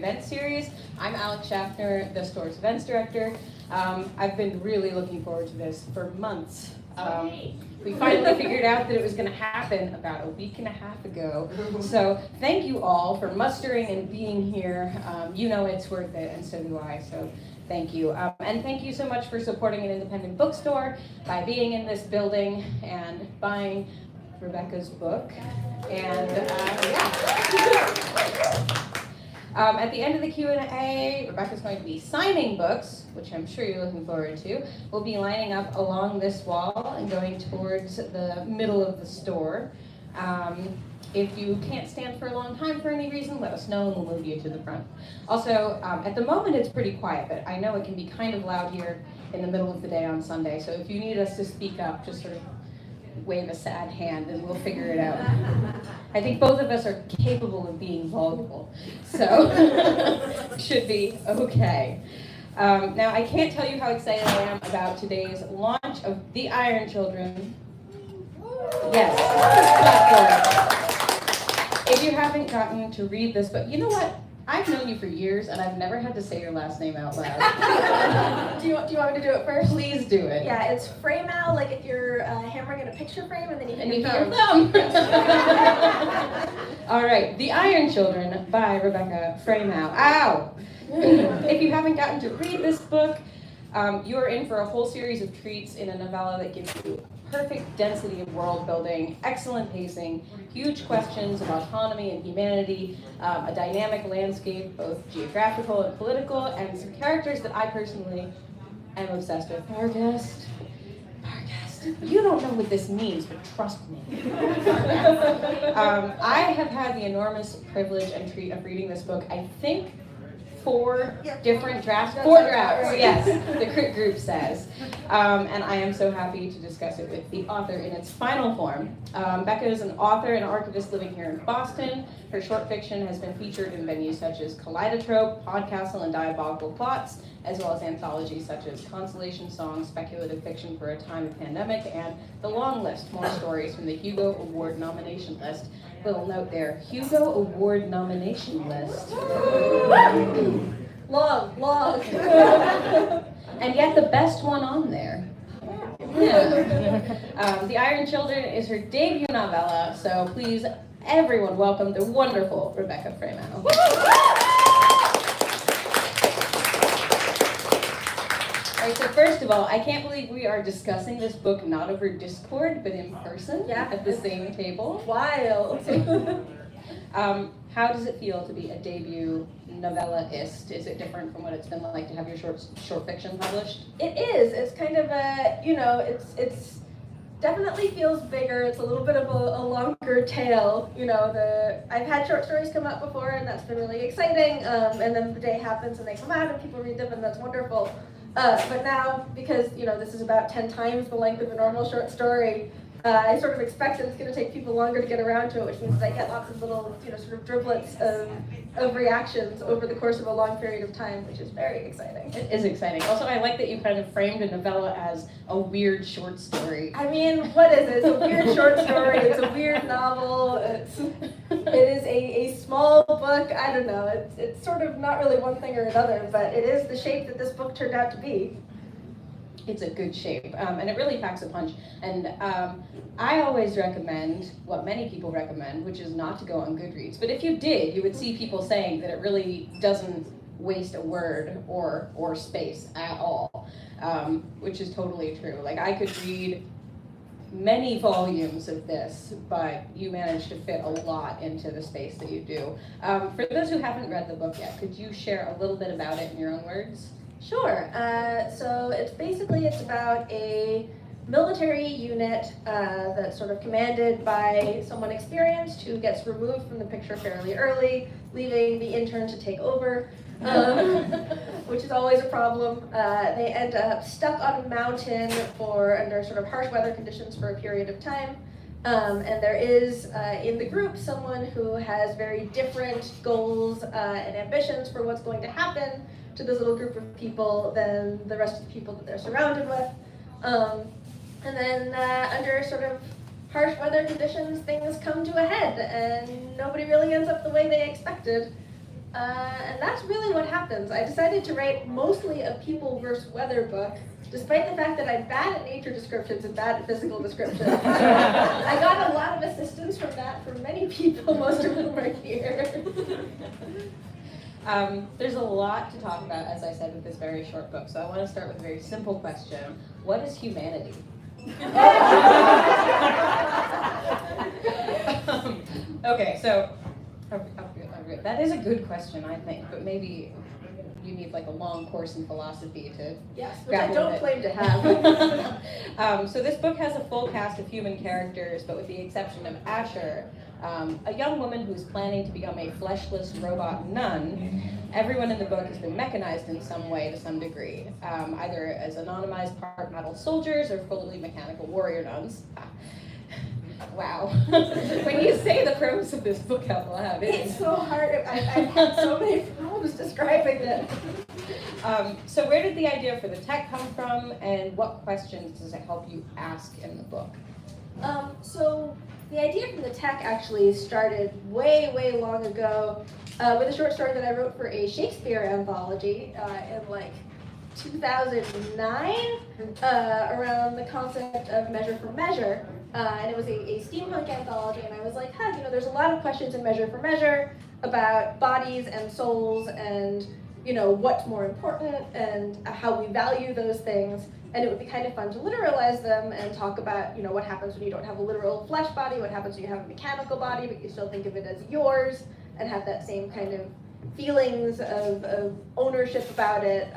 event series. I'm Alex Schaffner, the store's events director. I've been really looking forward to this for months. We finally figured out that it was going to happen about a week and a half ago. So thank you all for mustering and being here. You know it's worth it, and so do I. So thank you. And thank you so much for supporting an independent bookstore by being in this building and buying Rebecca's book. And at the end of the Q&A, Rebecca's going to be signing books, which I'm sure you're looking forward to. We'll be lining up along this wall and going towards the middle of the store. If you can't stand for a long time for any reason, let us know and we'll move you to the front. Also, at the moment it's pretty quiet, but I know it can be kind of loud here in the middle of the day on Sunday. So if you need us to speak up, just sort of wave a sad hand and we'll figure it out. I think both of us are capable of being voluble, so should be okay. Now, I can't tell you how excited I am about today's launch of The Iron Children. Yes, clap for it. If you haven't gotten to read this book, you know what? I've known you for years, and I've never had to say your last name out loud. Do you want me to do it first? Please do it. Yeah, it's Fraimow, like if you're hammering in a picture frame and then you hit your thumb. All right, The Iron Children by Rebecca Fraimow. Ow! If you haven't gotten to read this book, you are in for a whole series of treats in a novella that gives you perfect density of world building, excellent pacing, huge questions of autonomy and humanity, a dynamic landscape, both geographical and political, and some characters that I personally am obsessed with. Pargast. You don't know what this means, but trust me. I have had the enormous privilege and treat of reading this book, I think, 4 different drafts. 4 drafts, yes, the crit group says. And I am so happy to discuss it with the author in its final form. Becca is an author and archivist living here in Boston. Her short fiction has been featured in venues such as Kaleidotrope, Podcastle, and Diabolical Plots, as well as anthologies such as Consolation Song, Speculative Fiction for a Time of Pandemic, and The Long List, more stories from the Hugo Award nomination list. Little note there, Hugo Award nomination list. Long. And yet the best one on there. Yeah. The Iron Children is her debut novella, so please, everyone, welcome the wonderful Rebecca Fraimow. All right, so first of all, I can't believe we are discussing this book not over Discord, but in person at the same table. Wild. How does it feel to be a debut novellaist? Is it different from what it's been like to have your short fiction published? It is. It's kind of a, it's definitely feels bigger. It's a little bit of a longer tale. I've had short stories come out before, and that's been really exciting. And then the day happens, and they come out, and people read them, and that's wonderful. But now, because this is about 10 times the length of a normal short story, I sort of expect that it's going to take people longer to get around to it, which means that I get lots of little, sort of driblets of reactions over the course of a long period of time, which is very exciting. It is exciting. Also, I like that you kind of framed a novella as a weird short story. I mean, what is it? It's a weird short story. It's a weird novel. It is a small book. I don't know. It's sort of not really one thing or another, but it is the shape that this book turned out to be. It's a good shape, and it really packs a punch. And I always recommend what many people recommend, which is not to go on Goodreads. But if you did, you would see people saying that it really doesn't waste a word or space at all, which is totally true. Like, I could read many volumes of this, but you managed to fit a lot into the space that you do. For those who haven't read the book yet, could you share a little bit about it in your own words? Sure. So it's about a military unit that's sort of commanded by someone experienced who gets removed from the picture fairly early, leaving the intern to take over, which is always a problem. They end up stuck on a mountain under sort of harsh weather conditions for a period of time. And there is in the group someone who has very different goals and ambitions for what's going to happen to this little group of people than the rest of the people that they're surrounded with. And then under sort of harsh weather conditions, things come to a head and nobody really ends up the way they expected. And that's really what happens. I decided to write mostly a people versus weather book, despite the fact that I'm bad at nature descriptions and bad at physical descriptions. I got a lot of assistance from that from many people, most of whom are here. There's a lot to talk about, as I said, with this very short book. So I want to start with a very simple question. What is humanity? Okay, so that is a good question, I think, but maybe you need like a long course in philosophy to yes, which I don't claim to have. So this book has a full cast of human characters, but with the exception of Asher, a young woman who's planning to become a fleshless robot nun. Everyone in the book has been mechanized in some way to some degree, either as anonymized part metal soldiers or fully mechanical warrior nuns. Wow. When you say the premise of this book out loud, it's so hard. I've had so many problems describing it. So where did the idea for the tech come from, and what questions does it help you ask in the book? So the idea for the tech actually started way, way long ago with a short story that I wrote for a Shakespeare anthology in like 2009 around the concept of Measure for Measure. And it was a steampunk anthology, and I was like, there's a lot of questions in Measure for Measure about bodies and souls and, what's more important and how we value those things. And it would be kind of fun to literalize them and talk about, what happens when you don't have a literal flesh body, what happens when you have a mechanical body, but you still think of it as yours and have that same kind of feelings of ownership about it.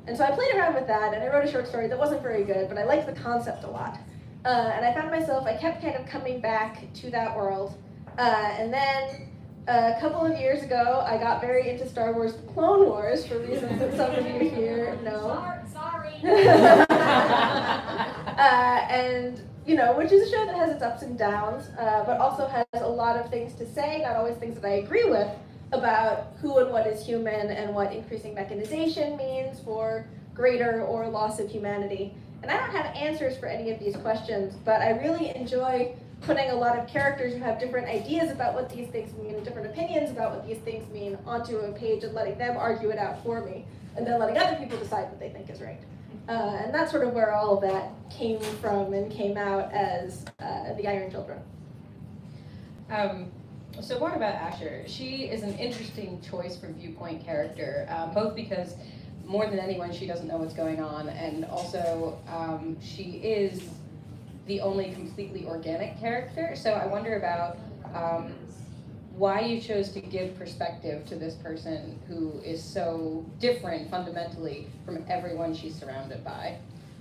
And so I played around with that, and I wrote a short story that wasn't very good, but I liked the concept a lot. And I found myself, I kept kind of coming back to that world. And then a couple of years ago, I got very into Star Wars The Clone Wars for reasons that some of you here know. Sorry. And, which is a show that has its ups and downs, but also has a lot of things to say, not always things that I agree with, about who and what is human and what increasing mechanization means for greater or loss of humanity. And I don't have answers for any of these questions, but I really enjoy putting a lot of characters who have different ideas about what these things mean and different opinions about what these things mean onto a page and letting them argue it out for me, and then letting other people decide what they think is right. And that's sort of where all of that came from and came out as the Iron Children. So more about Asher. She is an interesting choice for viewpoint character, both because more than anyone, she doesn't know what's going on, and also she is the only completely organic character. So I wonder about why you chose to give perspective to this person who is so different fundamentally from everyone she's surrounded by.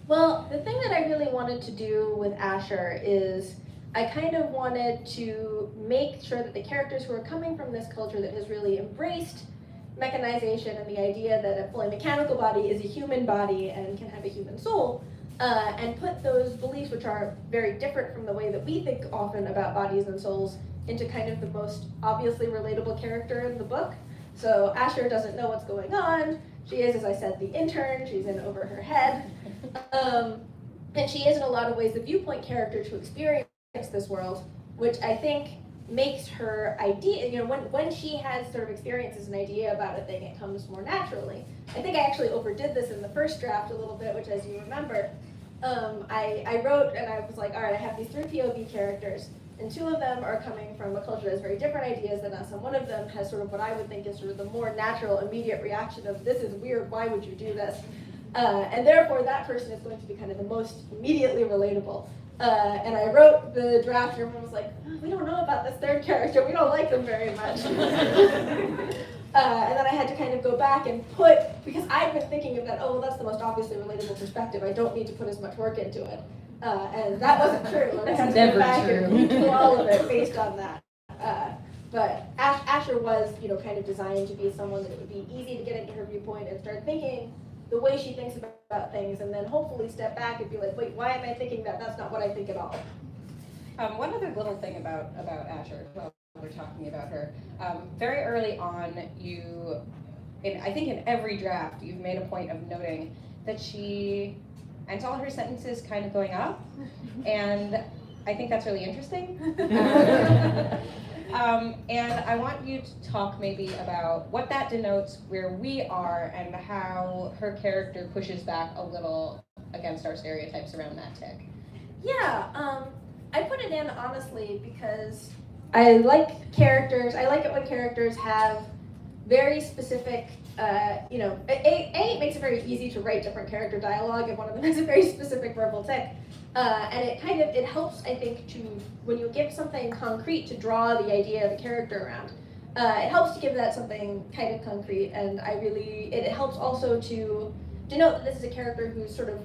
Well, the thing that I really wanted to do with Asher is I kind of wanted to make sure that the characters who are coming from this culture that has really embraced mechanization and the idea that a fully mechanical body is a human body and can have a human soul, and put those beliefs, which are very different from the way that we think often about bodies and souls, into kind of the most obviously relatable character in the book. So Asher doesn't know what's going on. She is, as I said, the intern. She's in over her head. And she is in a lot of ways the viewpoint character to experience this world, which I think makes her idea, when she has sort of experiences an idea about a thing, it comes more naturally. I think I actually overdid this in the first draft a little bit, which, as you remember, I wrote and I was like, all right, I have these 3 POV characters, and 2 of them are coming from a culture that has very different ideas than us, and one of them has sort of what I would think is sort of the more natural, immediate reaction of, this is weird, why would you do this? And therefore, that person is going to be kind of the most immediately relatable. And I wrote the draft, and everyone was like, oh, we don't know about this 3rd character, we don't like them very much. And then I had to kind of go back and put, because I'd been thinking of that, oh, well, that's the most obviously relatable perspective, I don't need to put as much work into it. And that wasn't true, and I had to go back and do all of it based on that. But Asher was, kind of designed to be someone that it would be easy to get into her viewpoint and start thinking the way she thinks about things, and then hopefully step back and be like, wait, why am I thinking that? That's not what I think at all. One other little thing about Asher, while we're talking about her, very early on, I think in every draft, you've made a point of noting that she ends all her sentences kind of going up, and I think that's really interesting. And I want you to talk maybe about what that denotes, where we are, and how her character pushes back a little against our stereotypes around that tick. Yeah, I put it in honestly because I like characters. I like it when characters have very specific, it makes it very easy to write different character dialogue if one of them has a very specific verbal tick. And it helps, I think, when you give something concrete to draw the idea of a character around. It helps to give that something kind of concrete, and it helps also to denote that this is a character who's sort of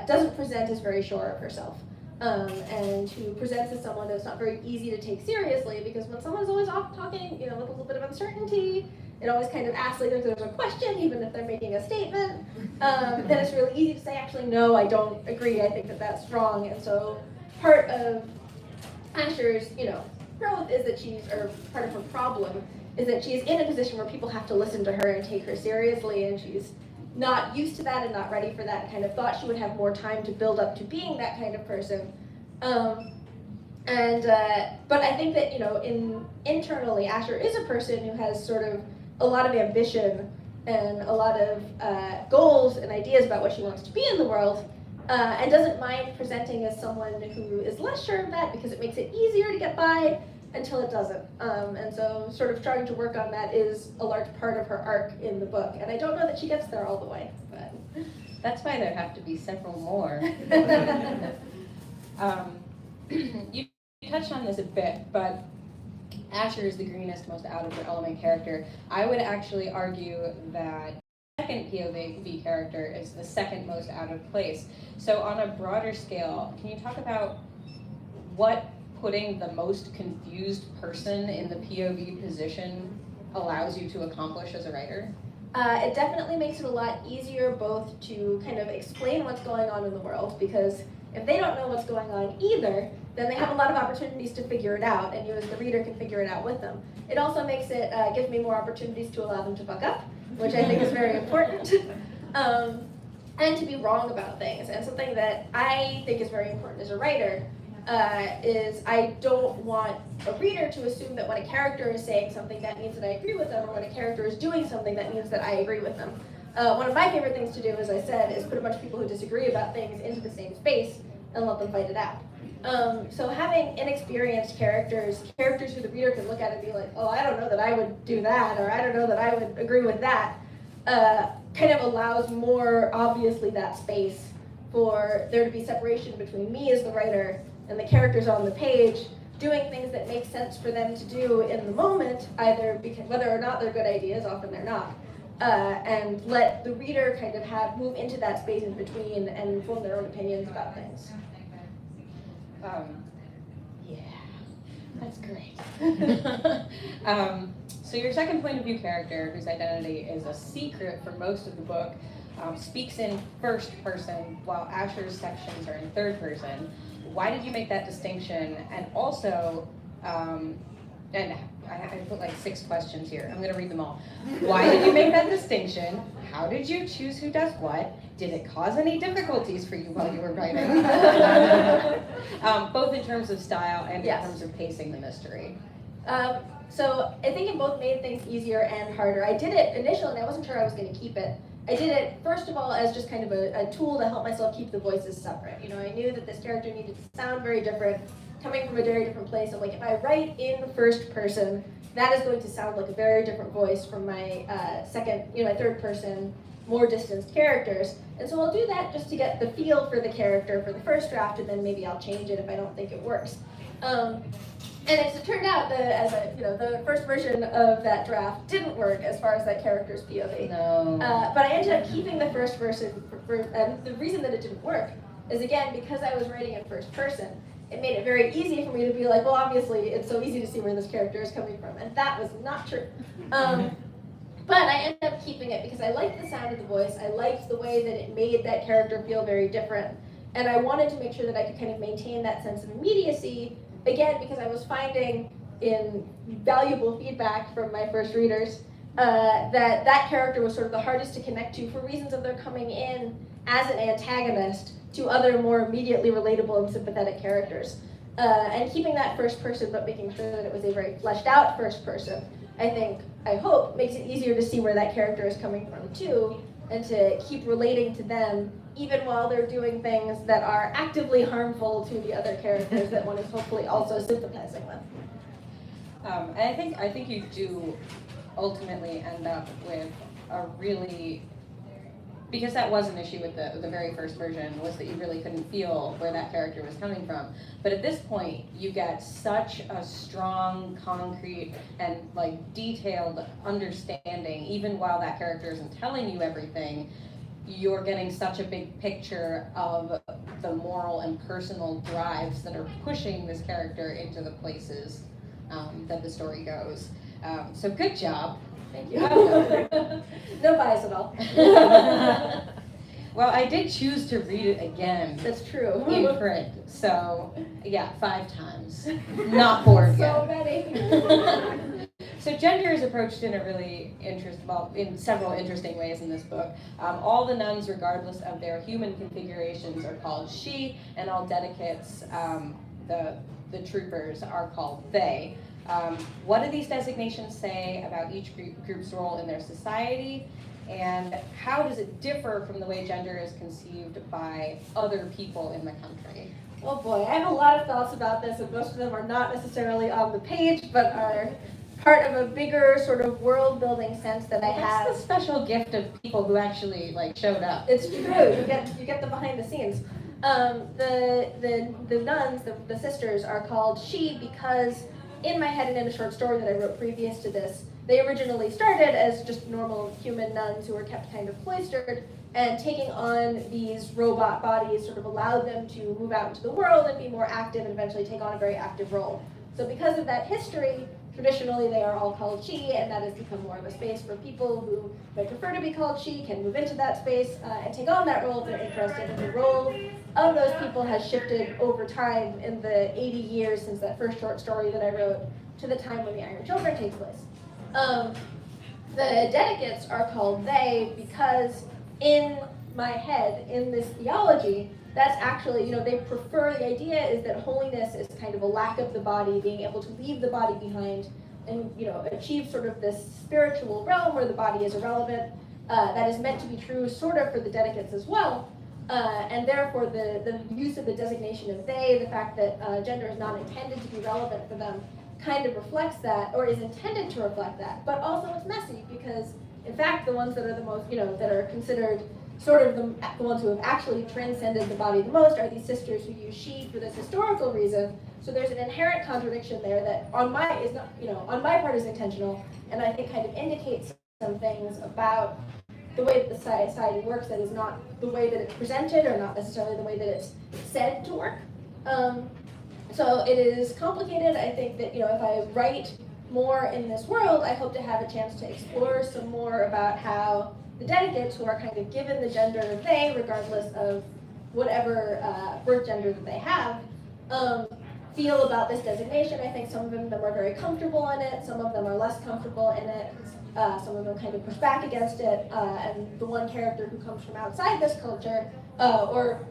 doesn't present as very sure of herself. And who presents as someone that's not very easy to take seriously, because when someone's always off talking, with a little bit of uncertainty, it always kind of asks like if there's a question, even if they're making a statement, then it's really easy to say, actually, no, I don't agree, I think that that's wrong. And so part of Asher's, growth is that or part of her problem is that she's in a position where people have to listen to her and take her seriously, and she's not used to that and not ready for that, kind of thought she would have more time to build up to being that kind of person. But I think that, internally, Asher is a person who has sort of a lot of ambition and a lot of goals and ideas about what she wants to be in the world, and doesn't mind presenting as someone who is less sure of that because it makes it easier to get by until it doesn't. And so sort of trying to work on that is a large part of her arc in the book. And I don't know that she gets there all the way, but that's why there have to be several more. You touched on this a bit, but Asher is the greenest, most out of her element character. I would actually argue that the second POV character is the second most out of place. So on a broader scale, can you talk about what putting the most confused person in the POV position allows you to accomplish as a writer? It definitely makes it a lot easier both to kind of explain what's going on in the world, because if they don't know what's going on either, then they have a lot of opportunities to figure it out, and you as the reader can figure it out with them. It also gives me more opportunities to allow them to fuck up, which I think is very important, and to be wrong about things. And something that I think is very important as a writer is I don't want a reader to assume that when a character is saying something, that means that I agree with them, or when a character is doing something, that means that I agree with them. One of my favorite things to do, as I said, is put a bunch of people who disagree about things into the same space and let them fight it out. So having inexperienced characters who the reader can look at and be like, oh, I don't know that I would do that, or I don't know that I would agree with that, kind of allows more obviously that space for there to be separation between me as the writer and the characters on the page, doing things that make sense for them to do in the moment, either because whether or not they're good ideas, often they're not, and let the reader kind of move into that space in between and form their own opinions about things. Yeah, that's great. So your second point of view character, whose identity is a secret for most of the book, speaks in first person while Asher's sections are in third person. Why did you make that distinction? And also, and I put like 6 questions here. I'm going to read them all. Why did you make that distinction? How did you choose who does what? Did it cause any difficulties for you while you were writing? Both in terms of style and in terms of pacing the mystery. So I think it both made things easier and harder. I did it initially, and I wasn't sure I was going to keep it. I did it, first of all, as just kind of a tool to help myself keep the voices separate. I knew that this character needed to sound very different, coming from a very different place. I'm like, if I write in first person, that is going to sound like a very different voice from my my third person, more distanced characters. And so I'll do that just to get the feel for the character for the first draft, and then maybe I'll change it if I don't think it works. And as it turned out, the first version of that draft didn't work as far as that character's POV. No. But I ended up keeping the first version, and the reason that it didn't work is, again, because I was writing in first person, it made it very easy for me to be like, well, obviously, it's so easy to see where this character is coming from, and that was not true. But I ended up keeping it because I liked the sound of the voice, I liked the way that it made that character feel very different, and I wanted to make sure that I could kind of maintain that sense of immediacy. Again, because I was finding in valuable feedback from my first readers that character was sort of the hardest to connect to for reasons of their coming in as an antagonist to other more immediately relatable and sympathetic characters. And keeping that first person, but making sure that it was a very fleshed out first person, I hope, makes it easier to see where that character is coming from too, and to keep relating to them even while they're doing things that are actively harmful to the other characters that one is hopefully also sympathizing with. And I think you do ultimately end up with a really, because that was an issue with the very first version, was that you really couldn't feel where that character was coming from. But at this point, you get such a strong, concrete, and like detailed understanding, even while that character isn't telling you everything. You're getting such a big picture of the moral and personal drives that are pushing this character into the places that the story goes. So good job. Thank you. No bias at all. Well, I did choose to read it again. That's true. In print. So, yeah, 5 times. Not 4 again. So many. So gender is approached in a really in several interesting ways in this book. All the nuns, regardless of their human configurations, are called she, and all dedicates, the troopers, are called they. What do these designations say about each group's role in their society, and how does it differ from the way gender is conceived by other people in the country? Oh boy, I have a lot of thoughts about this, and most of them are not necessarily on the page, but are part of a bigger sort of world-building sense that I have. That's the special gift of people who actually showed up. It's true. You get the behind the scenes. The nuns, the sisters, are called she because in my head and in a short story that I wrote previous to this, they originally started as just normal human nuns who were kept kind of cloistered, and taking on these robot bodies sort of allowed them to move out into the world and be more active and eventually take on a very active role. So because of that history, traditionally they are all called she, and that has become more of a space for people who might prefer to be called she can move into that space and take on that role if they're interested. And the role of those people has shifted over time in the 80 years since that first short story that I wrote to the time when the Iron Children takes place. The dedicates are called they because in my head, in this theology, that's actually, they prefer, the idea is that holiness is kind of a lack of the body, being able to leave the body behind and, achieve sort of this spiritual realm where the body is irrelevant. That is meant to be true sort of for the dedicates as well. And therefore the use of the designation of they, the fact that gender is not intended to be relevant for them, kind of reflects that, or is intended to reflect that. But also it's messy because, in fact, the ones that are the most, that are considered sort of the ones who have actually transcended the body the most are these sisters who use she for this historical reason. So there's an inherent contradiction there that on my part is intentional, and I think kind of indicates some things about the way that the society works that is not the way that it's presented, or not necessarily the way that it's said to work. So it is complicated. I think that, if I write more in this world, I hope to have a chance to explore some more about how the dedicates, who are kind of given the gender of they, regardless of whatever birth gender that they have, feel about this designation. I think some of them are very comfortable in it, some of them are less comfortable in it, some of them kind of push back against it, and the one character who comes from outside this culture, or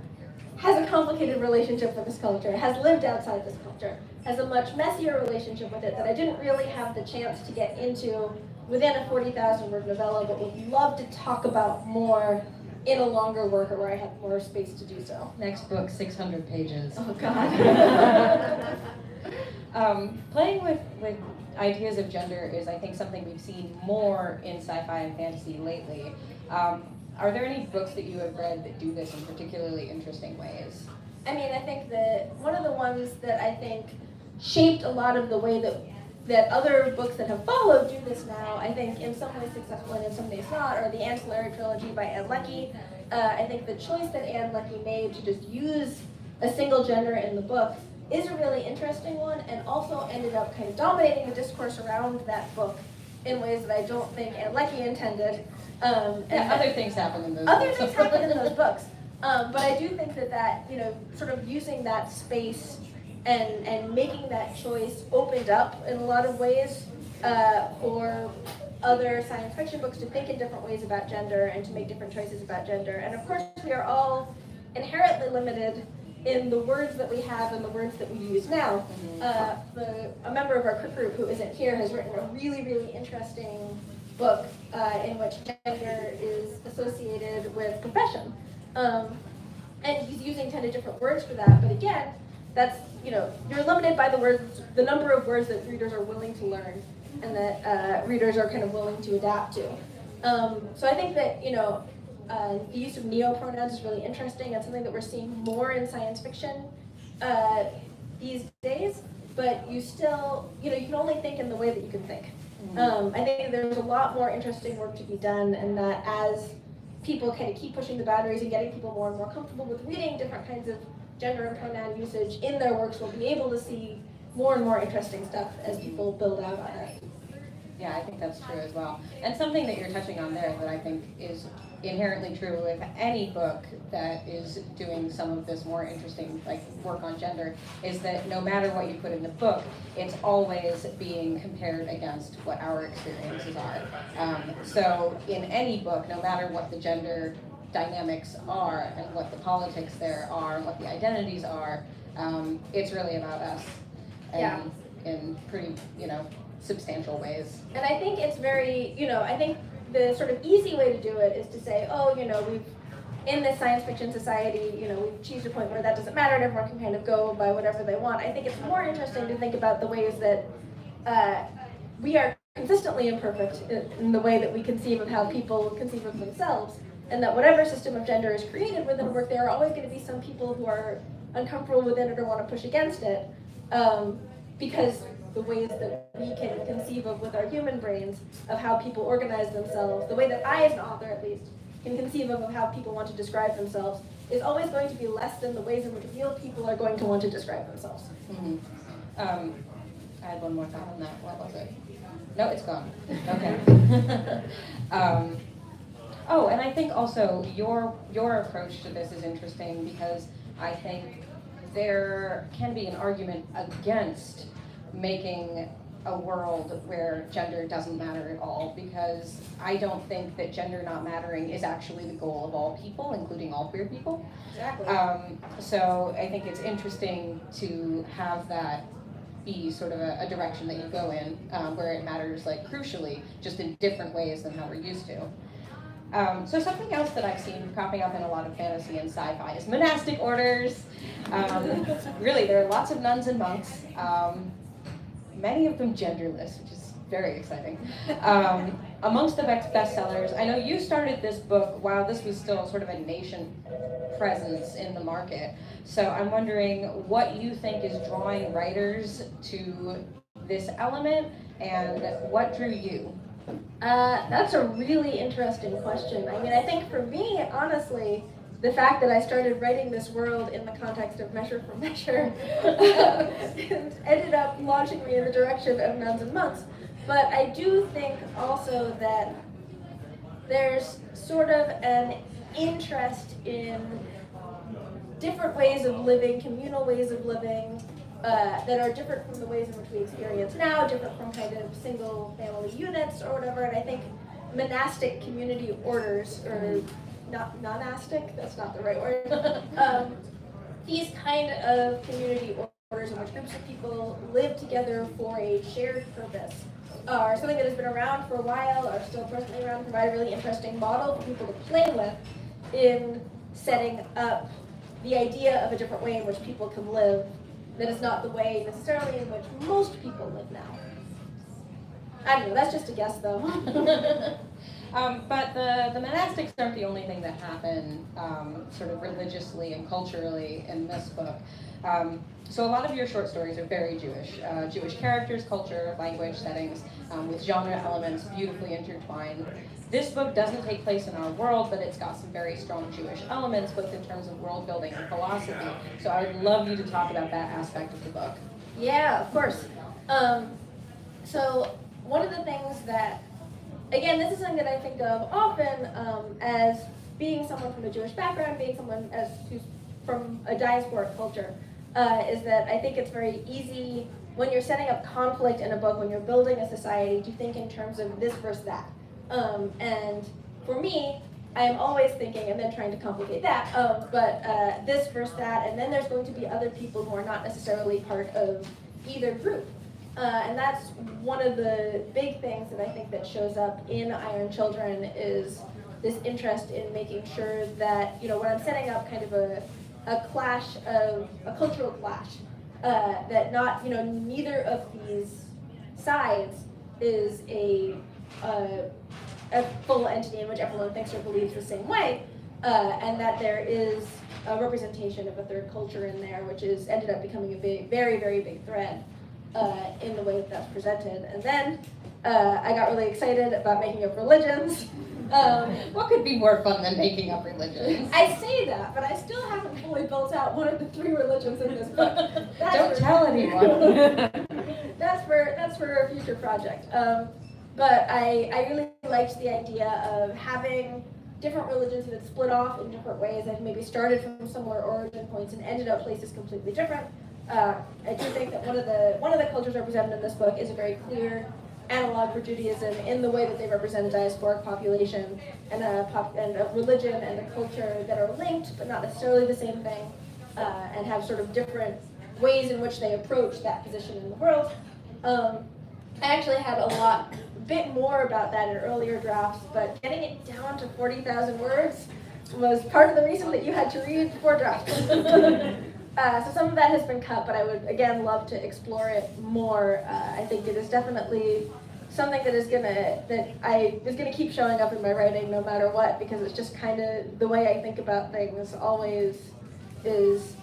has a complicated relationship with this culture, has lived outside this culture, has a much messier relationship with it that I didn't really have the chance to get into within a 40,000 word novella, but would love to talk about more in a longer work, or where I have more space to do so. Next book, 600 pages. Oh God. Playing with ideas of gender is, I think, something we've seen more in sci-fi and fantasy lately. Are there any books that you have read that do this in particularly interesting ways? I mean, I think that one of the ones that I think shaped a lot of the way that other books that have followed do this now, I think in some ways successful and in some ways not, are the Ancillary Trilogy by Anne Leckie. I think the choice that Anne Leckie made to just use a single gender in the book is a really interesting one, and also ended up kind of dominating the discourse around that book in ways that I don't think Anne Leckie intended. And other things happen in those books. Other things happen in those books. But I do think that, sort of using that space and making that choice opened up in a lot of ways for other science fiction books to think in different ways about gender and to make different choices about gender. And of course, we are all inherently limited in the words that we have and the words that we use now. A member of our group who isn't here has written a really, really interesting book in which gender is associated with profession. And he's using 10 different words for that, but again, that's, you're limited by the number of words that readers are willing to learn and that readers are kind of willing to adapt to. So I think that, the use of neo-pronouns is really interesting. That's something that we're seeing more in science fiction these days, but you still, you can only think in the way that you can think. I think there's a lot more interesting work to be done, and that as people kind of keep pushing the boundaries and getting people more and more comfortable with reading different kinds of gender and pronoun usage in their works, we'll be able to see more and more interesting stuff as people build out on it. Yeah, I think that's true as well. And something that you're touching on there that I think is inherently true with any book that is doing some of this more interesting work on gender is that no matter what you put in the book, it's always being compared against what our experiences are. So in any book, no matter what the gender dynamics are and what the politics there are and what the identities are, it's really about us in pretty, substantial ways. And I think it's very, I think the sort of easy way to do it is to say, we've, in this science fiction society, we've achieved a point where that doesn't matter and everyone can kind of go by whatever they want. I think it's more interesting to think about the ways that we are consistently imperfect in the way that we conceive of how people conceive of themselves, and that whatever system of gender is created within a work, there are always going to be some people who are uncomfortable within it or want to push against it, because the ways that we can conceive of with our human brains of how people organize themselves, the way that I, as an author at least, can conceive of how people want to describe themselves is always going to be less than the ways in which real people are going to want to describe themselves. I had one more thought on that. What was it? No, it's gone. Okay. And I think also your approach to this is interesting because I think there can be an argument against making a world where gender doesn't matter at all, because I don't think that gender not mattering is actually the goal of all people, including all queer people. Exactly. So I think it's interesting to have that be sort of a direction that you go in, where it matters crucially, just in different ways than how we're used to. So something else that I've seen cropping up in a lot of fantasy and sci-fi is monastic orders. Really, there are lots of nuns and monks. Many of them genderless, which is very exciting. Amongst the bestsellers, I know you started this book while this was still sort of a nascent presence in the market. So I'm wondering what you think is drawing writers to this element and what drew you? That's a really interesting question. I mean, I think for me, honestly, the fact that I started writing this world in the context of Measure for Measure ended up launching me in the direction of nuns and monks. But I do think also that there's sort of an interest in different ways of living, communal ways of living, that are different from the ways in which we experience now, different from kind of single family units or whatever. And I think monastic community orders, or not non-astic, that's not the right word. These kind of community orders in which groups of people live together for a shared purpose are something that has been around for a while, are still presently around, provide a really interesting model for people to play with in setting up the idea of a different way in which people can live that is not the way necessarily in which most people live now. I don't know, that's just a guess though. But the monastics aren't the only thing that happen sort of religiously and culturally in this book. So a lot of your short stories are very Jewish. Jewish characters, culture, language, settings, with genre elements beautifully intertwined. This book doesn't take place in our world, but it's got some very strong Jewish elements, both in terms of world building and philosophy. So I would love you to talk about that aspect of the book. Yeah, of course. So one of the things that, again, this is something that I think of often as being someone from a Jewish background, being someone who's from a diasporic culture, is that I think it's very easy when you're setting up conflict in a book, when you're building a society, to think in terms of this versus that. And for me, I'm always thinking and then trying to complicate that, but this versus that, and then there's going to be other people who are not necessarily part of either group. And that's one of the big things that I think that shows up in Iron Children is this interest in making sure that, you know, when I'm setting up kind of a cultural clash, that not, you know, neither of these sides is a full entity in which everyone thinks or believes the same way, and that there is a representation of a third culture in there, which is ended up becoming a big, very, very big thread in the way that that's presented. And then I got really excited about making up religions. What could be more fun than making up religions? I say that, but I still haven't fully built out one of the 3 religions in this book. Don't tell anyone. That's for a future project. But I really liked the idea of having different religions that split off in different ways, that maybe started from similar origin points and ended up places completely different. I do think that one of the cultures represented in this book is a very clear analog for Judaism in the way that they represent a diasporic population and a religion and a culture that are linked but not necessarily the same thing, and have sort of different ways in which they approach that position in the world. I actually had a bit more about that in earlier drafts, but getting it down to 40,000 words was part of the reason that you had to read 4 drafts. So some of that has been cut, but I would, again, love to explore it more. I think it is definitely something that is gonna keep showing up in my writing no matter what, because it's just kind of the way I think about things always is.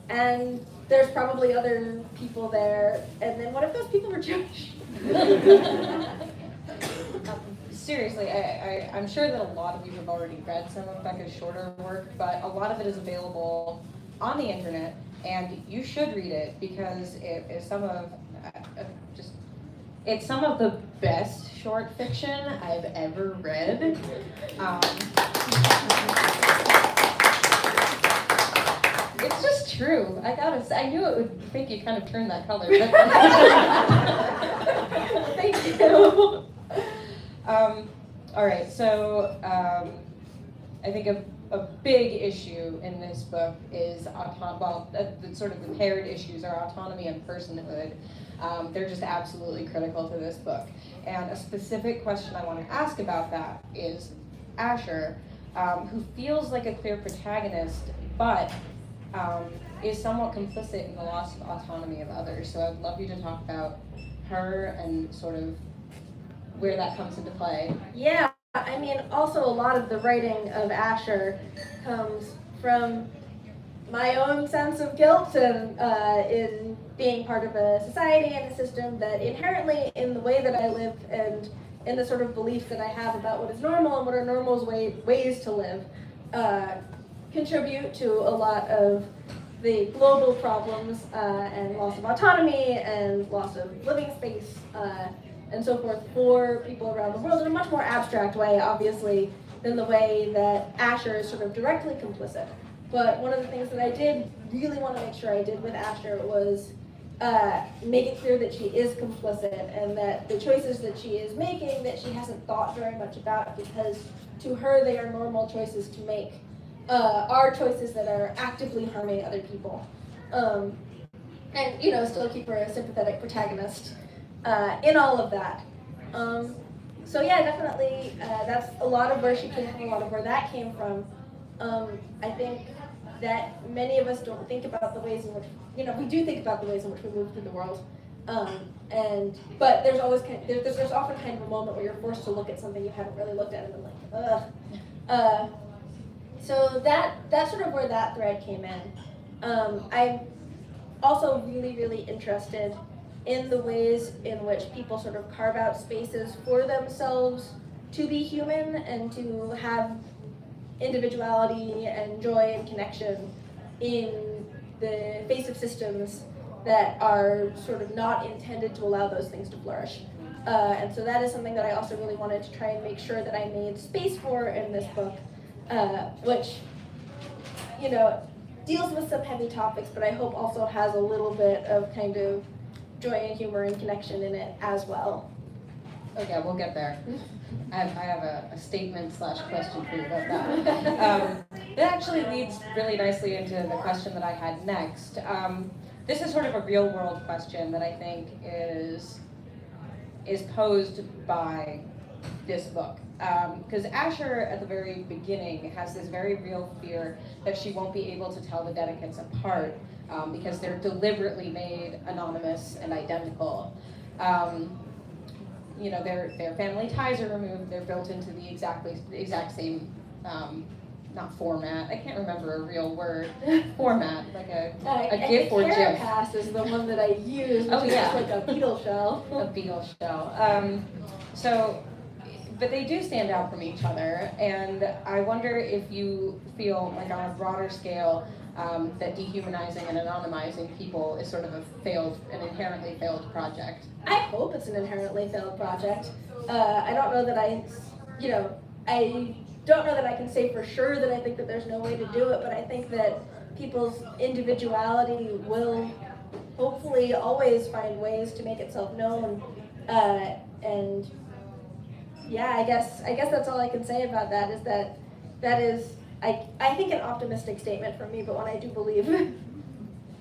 And there's probably other people there, and then what if those people were Jewish? Seriously, I'm sure that a lot of you have already read some of Becca's shorter work, but a lot of it is available on the internet, and you should read it because it is some of it's some of the best short fiction I've ever read. It's just true. I gotta say, I knew it would make you kind of turn that color. But Thank you. All right, so I think a big issue in this book is the sort of the paired issues are autonomy and personhood. They're just absolutely critical to this book. And a specific question I want to ask about that is Asher, who feels like a clear protagonist, but is somewhat complicit in the loss of autonomy of others. So I'd love you to talk about her and sort of where that comes into play. Yeah, I mean, also a lot of the writing of Asher comes from my own sense of guilt and in being part of a society and a system that inherently, in the way that I live and in the sort of beliefs that I have about what is normal and what are normal ways to live, contribute to a lot of the global problems and loss of autonomy and loss of living space and so forth for people around the world in a much more abstract way, obviously, than the way that Asher is sort of directly complicit. But one of the things that I did really want to make sure I did with Asher was make it clear that she is complicit and that the choices that she is making that she hasn't thought very much about, because to her they are normal choices to make, are choices that are actively harming other people. And, you know, still keep her a sympathetic protagonist in all of that. So yeah, definitely that's a lot of where she came from, a lot of where that came from. I think that many of us don't think about the ways in which, you know, we do think about the ways in which we move through the world. But there's always there's often kind of a moment where you're forced to look at something you haven't really looked at and then like, ugh. So that's sort of where that thread came in. I'm also really, really interested in the ways in which people sort of carve out spaces for themselves to be human and to have individuality and joy and connection in the face of systems that are sort of not intended to allow those things to flourish. And so that is something that I also really wanted to try and make sure that I made space for in this book, which, you know, deals with some heavy topics, but I hope also has a little bit of kind of joy and humor and connection in it as well. Okay, we'll get there. I have a statement / question for you about that. It actually leads really nicely into the question that I had next. This is sort of a real world question that I think is posed by this book. Because Asher, at the very beginning, has this very real fear that she won't be able to tell the Dedicates apart because they're deliberately made anonymous and identical. You know, their family ties are removed. They're built into the exact same, not format. I can't remember a real word. Format, like a GIF or GIF. Carapace is the one that I use, which is just like a beetle shell. A beetle shell. But they do stand out from each other, and I wonder if you feel like on a broader scale that dehumanizing and anonymizing people is sort of an inherently failed project. I hope it's an inherently failed project. I don't know that I don't know that I can say for sure that I think that there's no way to do it, but I think that people's individuality will hopefully always find ways to make itself known. And yeah, I guess that's all I can say about that is that is I think an optimistic statement from me, but one I do believe is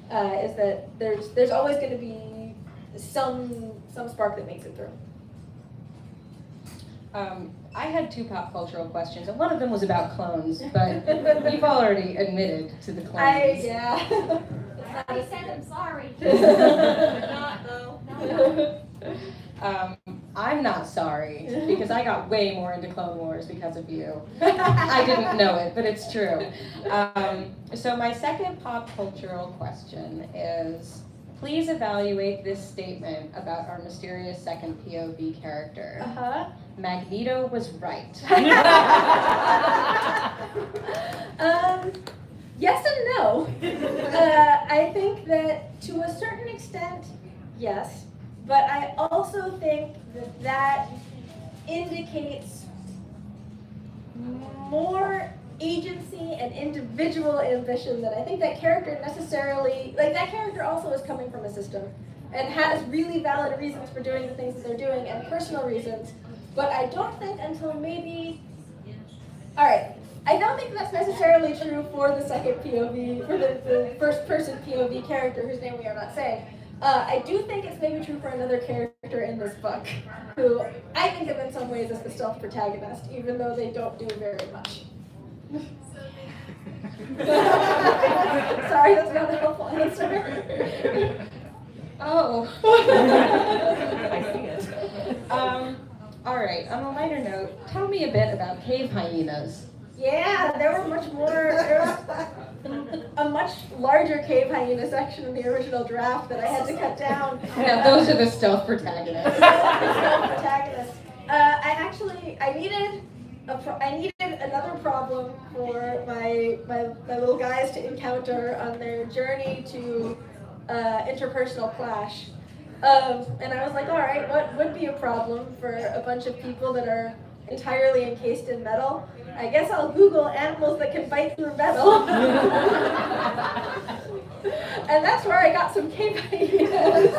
that there's always going to be some spark that makes it through. I had 2 pop cultural questions, and one of them was about clones, but you've already admitted to the clones. I said I'm sorry. Not though. No. I'm not sorry, because I got way more into Clone Wars because of you. I didn't know it, but it's true. So my second pop cultural question is, please evaluate this statement about our mysterious second POV character. Magneto was right. Yes and no. I think that to a certain extent, yes. But I also think that indicates more agency and individual ambition than I think that character necessarily, like that character also is coming from a system and has really valid reasons for doing the things that they're doing and personal reasons. But I don't think until maybe, I don't think that's necessarily true for the second POV, for the first person POV character whose name we are not saying. I do think it's maybe true for another character in this book, who I think of in some ways as the stealth protagonist, even though they don't do very much. Sorry, that's not a helpful answer. Oh. I see it. All right, on a lighter note, tell me a bit about cave hyenas. Yeah, there was a much larger cave hyena section in the original draft that I had to cut down. Yeah, those are the stealth protagonists. I needed another problem for my little guys to encounter on their journey to interpersonal clash. And I was like, all right, what would be a problem for a bunch of people that are entirely encased in metal? I guess I'll Google animals that can bite through metal. And that's where I got some cave hyenas.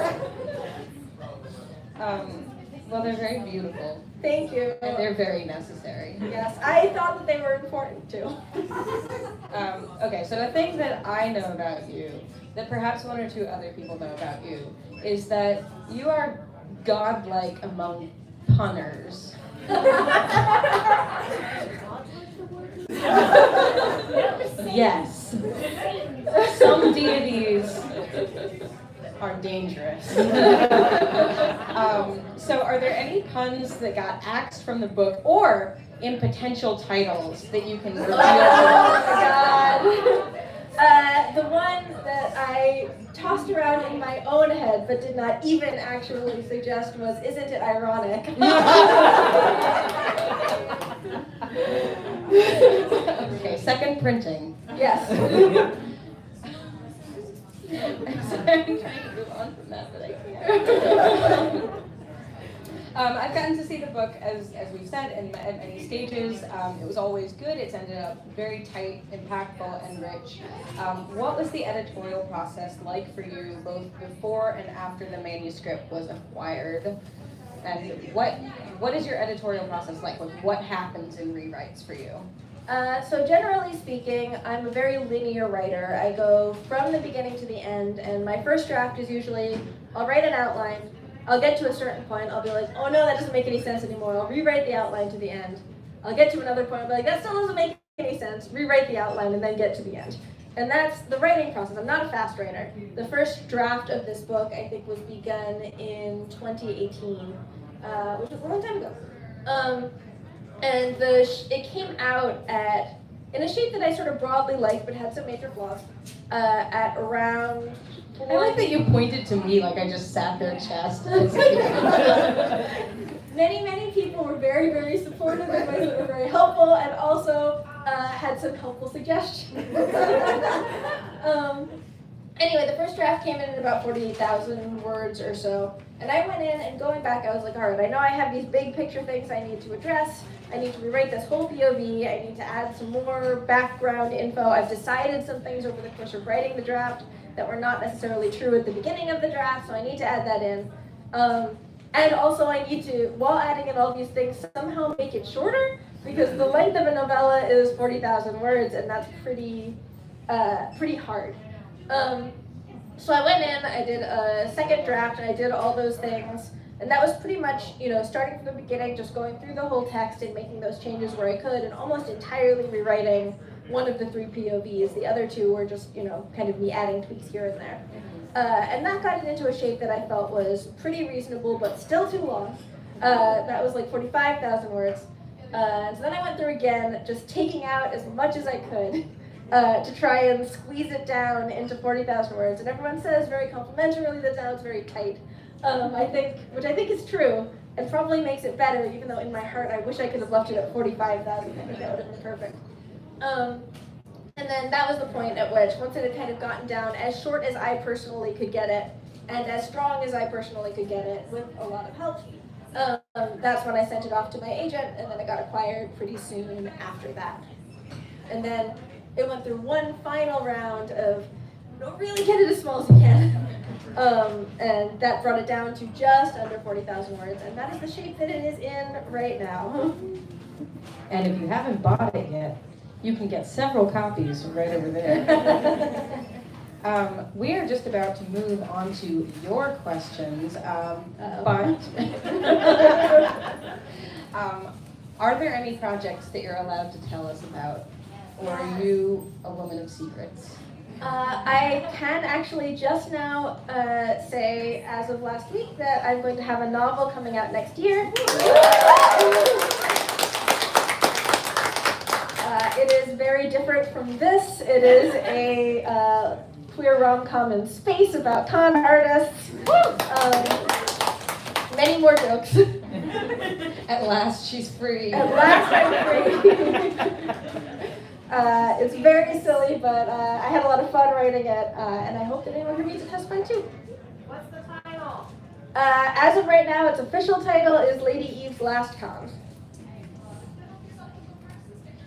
Well, they're very beautiful. Thank you. And they're very necessary. Yes, I thought that they were important too. Okay, so a thing that I know about you, that perhaps 1 or 2 other people know about you, is that you are godlike among punners. Yes. Some deities are dangerous. So are there any puns that got axed from the book or in potential titles that you can reveal? Oh my God. The one that I tossed around in my own head but did not even actually suggest was, isn't it ironic? Okay, second printing. Yes. I'm sorry, I'm trying to move on from that, but I can't. I've gotten to see the book, as we've said, at many stages. It was always good. It's ended up very tight, impactful, and rich. What was the editorial process like for you, both before and after the manuscript was acquired? And what is your editorial process like? What happens in rewrites for you? So generally speaking, I'm a very linear writer. I go from the beginning to the end, and my first draft is usually, I'll write an outline, I'll get to a certain point, I'll be like, oh no, that doesn't make any sense anymore, I'll rewrite the outline to the end. I'll get to another point, I'll be like, that still doesn't make any sense, rewrite the outline, and then get to the end. And that's the writing process. I'm not a fast writer. The first draft of this book, I think, was begun in 2018, which was a long time ago. And it came out in a shape that I sort of broadly liked, but had some major flaws, at around... I like that you pointed to me like I just sat there chest. Many people were very, very supportive of my were very helpful, and also had some helpful suggestions. Anyway, the first draft came in at about 48,000 words or so, and I went in, and going back, I was like, all right, I know I have these big picture things I need to address. I need to rewrite this whole POV. I need to add some more background info. I've decided some things over the course of writing the draft that were not necessarily true at the beginning of the draft, so I need to add that in. And also I need to, while adding in all these things, somehow make it shorter, because the length of a novella is 40,000 words, and that's pretty hard. So I went in, I did a second draft, and I did all those things. And that was pretty much, starting from the beginning, just going through the whole text and making those changes where I could, and almost entirely rewriting one of the 3 POVs. The other 2 were just, kind of me adding tweaks here and there. And that got it into a shape that I felt was pretty reasonable, but still too long. That was like 45,000 words. So then I went through again, just taking out as much as I could to try and squeeze it down into 40,000 words. And everyone says very complimentarily that now it's very tight. Which I think is true, and probably makes it better, even though in my heart I wish I could have left it at 45,000. I think that would have been perfect. And then that was the point at which, once it had kind of gotten down as short as I personally could get it, and as strong as I personally could get it, with a lot of help, that's when I sent it off to my agent, and then it got acquired pretty soon after that. And then it went through one final round of, really get it as small as you can. And that brought it down to just under 40,000 words, and that is the shape that it is in right now. And if you haven't bought it yet, you can get several copies right over there. We are just about to move on to your questions, but are there any projects that you're allowed to tell us about, or are you a woman of secrets? I can actually just now say, as of last week, that I'm going to have a novel coming out next year. It is very different from this. It is a queer rom-com in space about con artists. Many more jokes. At last, she's free. At last, I'm free. It's very silly, but I had a lot of fun writing it, and I hope that anyone who reads it has fun too. What's the title? As of right now, its official title is Lady Eve's Last Con.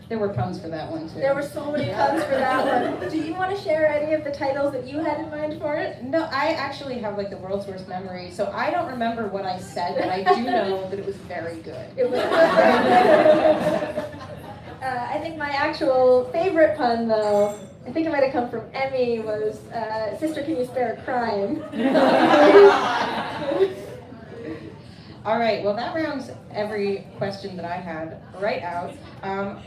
There were puns for that one too. There were so many puns for that one. Do you want to share any of the titles that you had in mind for it? No, I actually have like the world's worst memory, so I don't remember what I said, but I do know that it was very good. It was. I think my actual favorite pun, though, I think it might have come from Emmy, was "Sister, can you spare a crime?" All right, well that rounds every question that I had right out.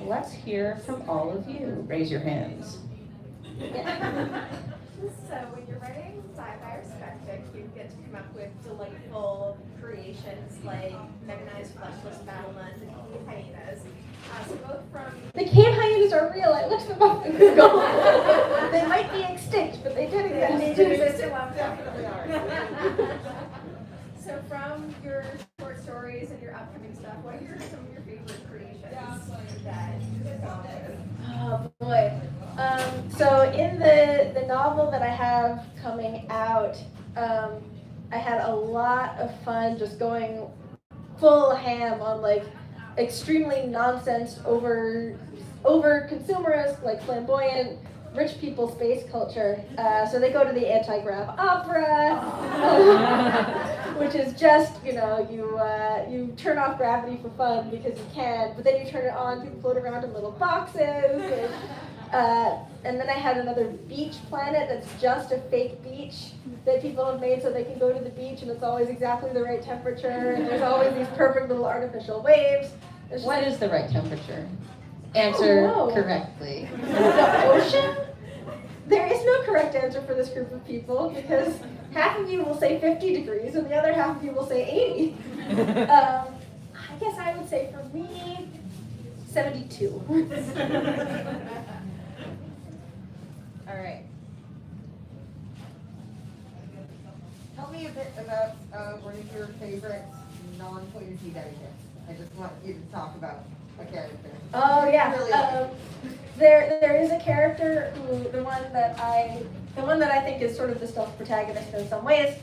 Let's hear from all of you. Raise your hands. So when you're writing sci-fi or spec you get to come up with delightful creations like mechanized fleshless battlemen and cave hyenas. So both from... The cave hyenas are real. I looked them up on Google. They might be extinct, but they did exist. They do exist in one, definitely are. So from your short stories and your upcoming stuff, what are some of your favorite creations that you've gone with? Oh boy. So in the novel that I have coming out, I had a lot of fun just going full ham on like extremely nonsense over consumerist, like flamboyant, rich people space culture. So they go to the anti-grav opera. which is just, you turn off gravity for fun because you can, but then you turn it on, people float around in little boxes. And then I had another beach planet that's just a fake beach that people have made so they can go to the beach and it's always exactly the right temperature and there's always these perfect little artificial waves. What is the right temperature? Answer Oh, no. correctly. The ocean? There is no correct answer for this group of people because half of you will say 50 degrees and the other half of you will say 80. I guess I would say for me, 72. All right. Tell me a bit about one of your favorite non-point of view dynamics. I just want you to talk about a character. Oh yeah. Really like There is a character who the one that I think is sort of the stealth protagonist in some ways,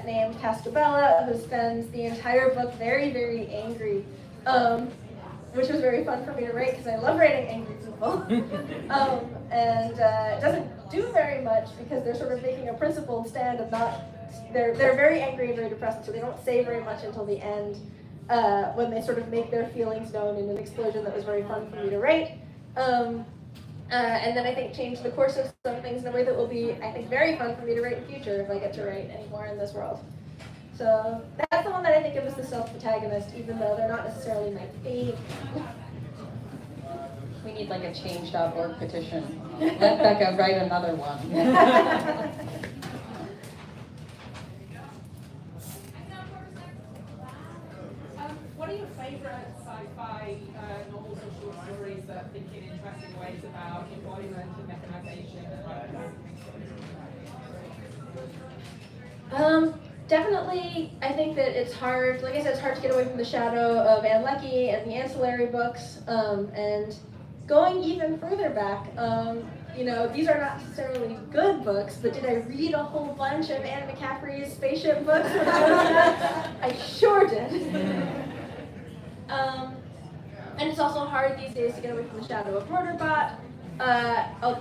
named Castabella, who spends the entire book very, very angry, which was very fun for me to write because I love writing angry people. And it doesn't do very much because they're sort of making a principled stand of not. They're very angry and very depressed, so they don't say very much until the end. When they sort of make their feelings known in an explosion that was very fun for me to write. And then I think change the course of some things in a way that will be, I think, very fun for me to write in the future if I get to write any more in this world. So that's the one that I think of as the self-protagonist, even though they're not necessarily my favorite. We need like a change.org petition. Let Becca write another one. What are your favourite sci-fi novels or short stories that think in interesting ways about embodiment and mechanization? Definitely, I think that it's hard, like I said, it's hard to get away from the shadow of Anne Leckie and the ancillary books, and going even further back, these are not necessarily good books, but did I read a whole bunch of Anne McCaffrey's spaceship books when I was young? I sure did. And it's also hard these days to get away from the shadow of Murderbot.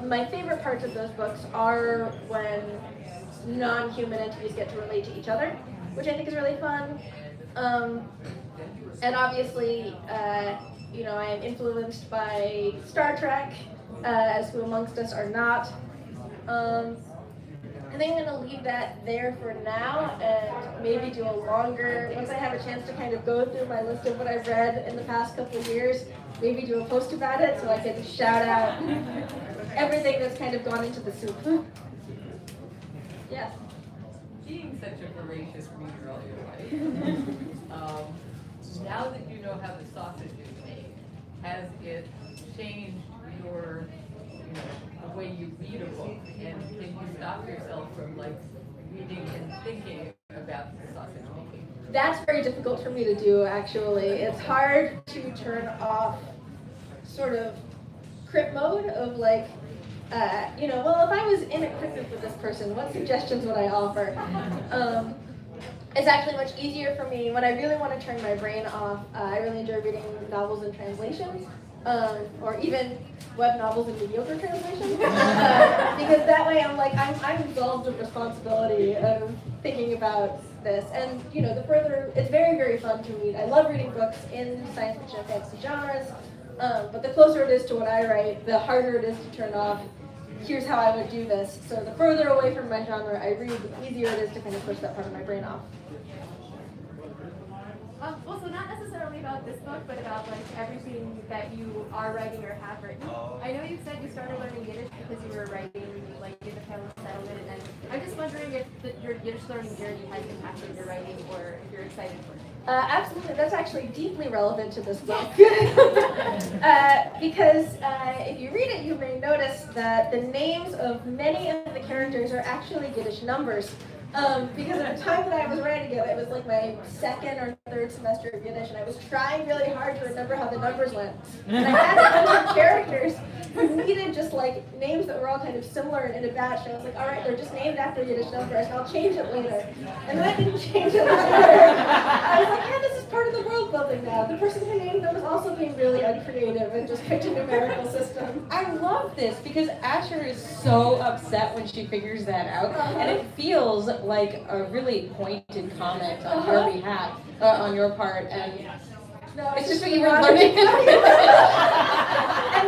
My favorite parts of those books are when non-human entities get to relate to each other, which I think is really fun. And obviously, I am influenced by Star Trek, as who amongst us are not. I think I'm going to leave that there for now and maybe do a longer, once I have a chance to kind of go through my list of what I've read in the past couple of years, maybe do a post about it so I can shout out everything that's kind of gone into the soup. Yes. Being such a voracious reader all your life, now that you know how the sausage is made, has it changed your, the way you read a book? And can you stop yourself from reading and thinking about the sausage making? That's very difficult for me to do, actually. It's hard to turn off sort of crypt mode of if I was in a crypt with this person, what suggestions would I offer? It's actually much easier for me when I really want to turn my brain off. I really enjoy reading novels in translations, or even web novels in mediocre translations, because that way I'm absolved of responsibility of thinking about this. And it's very, very fun to read. I love reading books in science fiction and fantasy genres, but the closer it is to what I write, the harder it is to turn off. Here's how I would do this. So the further away from my genre I read, the easier it is to kind of push that part of my brain off. So not necessarily about this book, but about everything that you are writing or have written. I know you said you started learning Yiddish because you were writing in the Pale Settlement, and I'm just wondering if your Yiddish learning journey has impacted your writing, or if you're excited for it. Absolutely, that's actually deeply relevant to this book. Because if you read it, you may notice that the names of many of the characters are actually Yiddish numbers. Because at the time that I was writing it, it was my second or third semester of Yiddish, and I was trying really hard to remember how the numbers went. And I had a bunch of characters who needed just names that were all kind of similar and in a batch, and I was like, all right, they're just named after Yiddish numbers, and I'll change it later. And then I didn't change it later. I was like, yeah, this is part of the world building now. The person who named them is also being really uncreative and just picked a numerical system. I love this because Asher is so upset when she figures that out, and it feels like a really pointed comment on your behalf, on your part, and No, it's just what you were learning. And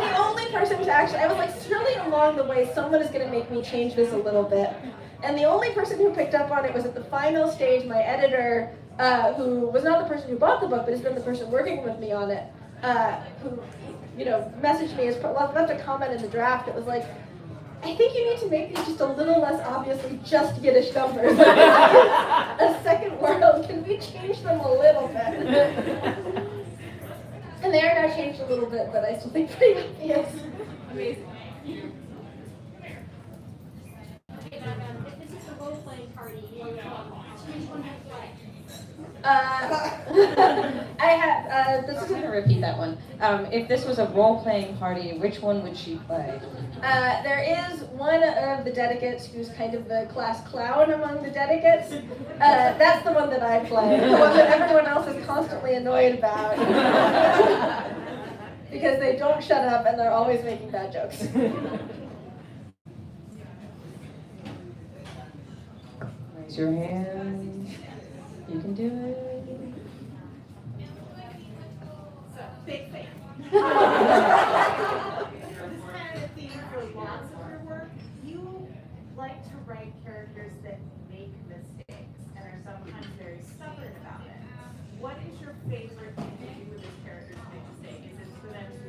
the only person to actually, I was like, surely along the way, someone is going to make me change this a little bit. And the only person who picked up on it was at the final stage, my editor, who was not the person who bought the book, but has been the person working with me on it, who, messaged me, left a comment in the draft. It was like, I think you need to make these just a little less obviously just Yiddish numbers. A second world, can we change them a little bit? And they are now changed a little bit, but I still think pretty obvious. Amazing. If this is a role-playing party, which one have play? I have, this I'm is going to repeat that one. If this was a role-playing party, which one would she play? there is one of the delegates who's kind of the class clown among the delegates. That's the one that I play, the one that everyone else is constantly annoyed about. Because they don't shut up and they're always making bad jokes. Raise your hand. You can do it. Big fan. This kind of theme for lots of your work. You like to write characters that make mistakes and are sometimes very stubborn about it. What is your favorite thing to do with these characters who make mistakes? Is it for them to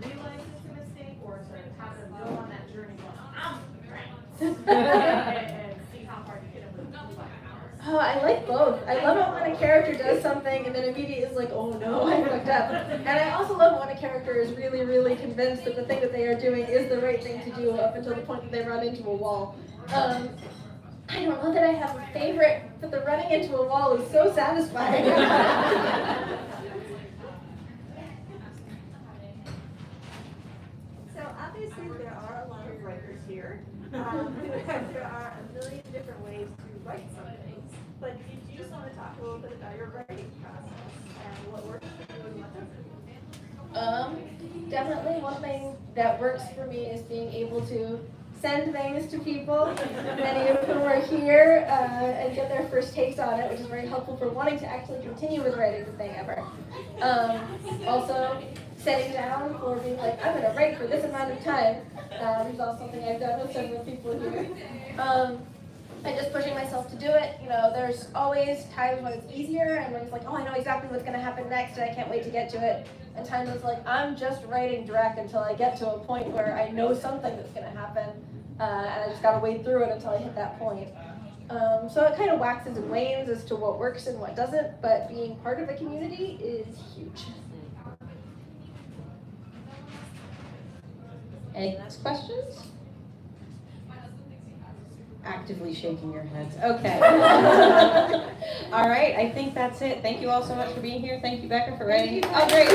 realize it's a mistake, or to have them go on that journey going, I'm right, and see how far you get them with the Oh, I like both. I love it when a character does something and then immediately is like, oh no, I fucked up. And I also love it when a character is really, really convinced that the thing that they are doing is the right thing to do up until the point that they run into a wall. I don't know that I have a favorite, but the running into a wall is so satisfying. So obviously there are a lot of writers here. There are a million different ways to write something. But if you just want to talk a little bit about your writing process and what works for you and what doesn't. Definitely one thing that works for me is being able to send things to people, many of whom are here, and get their first takes on it, which is very helpful for wanting to actually continue with writing the thing ever. Also, setting down for being like, I'm going to write for this amount of time, which is also something I've done with several people here. And just pushing myself to do it. There's always times when it's easier and when it's like, oh, I know exactly what's going to happen next and I can't wait to get to it. And times it's like, I'm just writing direct until I get to a point where I know something that's going to happen, and I just got to wade through it until I hit that point. So it kind of waxes and wanes as to what works and what doesn't, but being part of a community is huge. Any last questions? Actively shaking your heads. Okay. All right, I think that's it. Thank you all so much for being here. Thank you, Becca, for writing. Oh, great.